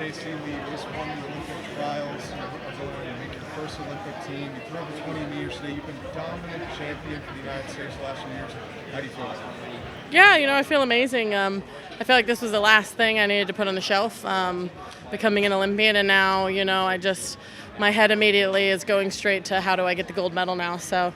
chasing the just won the Olympic trials. You're going on to make your first Olympic team. You threw over 20 meters today. You've been dominant champion for the United States the last few years. How do you feel about that? Yeah, I feel amazing. I feel like this was the last thing I needed to put on the shelf, becoming an Olympian, and now, my head immediately is going straight to how do I get the gold medal now. So,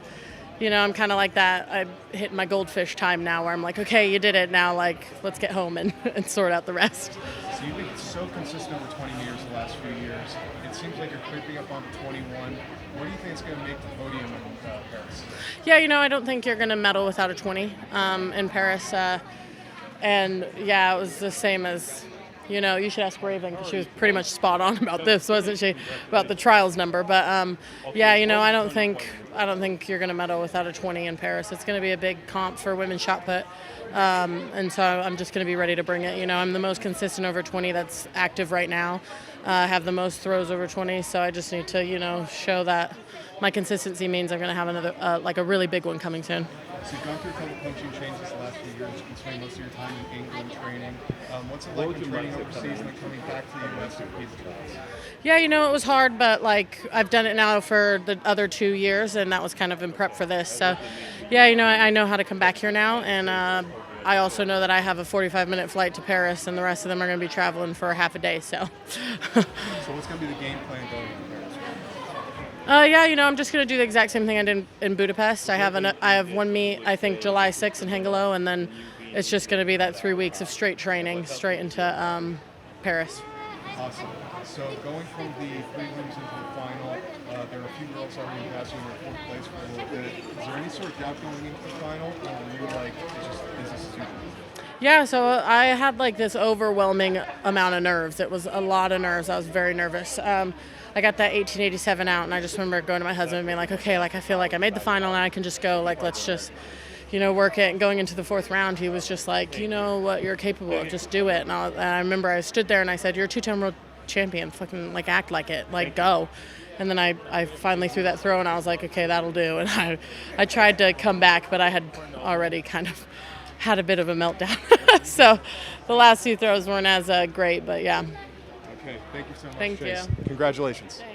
I'm kind of like that. I'm hitting my goldfish time now where I'm like, okay, you did it now, like, let's get home and, and sort out the rest. So you've been so consistent over 20 meters the last few years. It seems like you're creeping up on the 21. What do you think is going to make the podium in Paris? Yeah, I don't think you're going to medal without a 20 in Paris. And, yeah, it was the same as, you should ask Raven because she was pretty much spot on about this, wasn't she, about the trials number. But, yeah, I don't think you're going to medal without a 20 in Paris. It's going to be a big comp for women's shot put. And so I'm just going to be ready to bring it. I'm the most consistent over 20 that's active right now. Have the most throws over 20, so I just need to, show that my consistency means I'm going to have another, a really big one coming soon. So you've gone through a couple coaching changes the last few years. You've been spending most of your time in England training. What's it like when training overseas and then coming back to the U.S. to compete the trials? Yeah, it was hard, but, I've done it now for the other 2 years, and that was kind of in prep for this. So, yeah, I know how to come back here now, and I also know that I have a 45-minute flight to Paris, and the rest of them are going to be traveling for half a day. So, so what's going to be the game plan going into Paris? Yeah, I'm just going to do the exact same thing I did in Budapest. I have one meet, I think, July 6th in Hengelo, and then it's just going to be that 3 weeks of straight training straight into Paris. Awesome. So going from the prelims into the final, there are a few girls already passing in fourth place for a little bit. Is there any sort of doubt going into the final, or were you like, it's just business as usual? Yeah, so I had this overwhelming amount of nerves. It was a lot of nerves. I was very nervous. I got that 1887 out, and I just remember going to my husband and being like, okay, I feel like I made the final, and I can just go, let's just, work it. And going into the fourth round, he was just like, you know what, you're capable of, just do it. And I remember I stood there and I said, you're a two-time world champion, fucking, act like it, go. And then I finally threw that throw, and I was like, okay, that'll do. And I tried to come back, but I had already kind of had a bit of a meltdown. So the last two throws weren't as great, but yeah. Okay, thank you so much. Thank Chase. you. Congratulations. Thanks.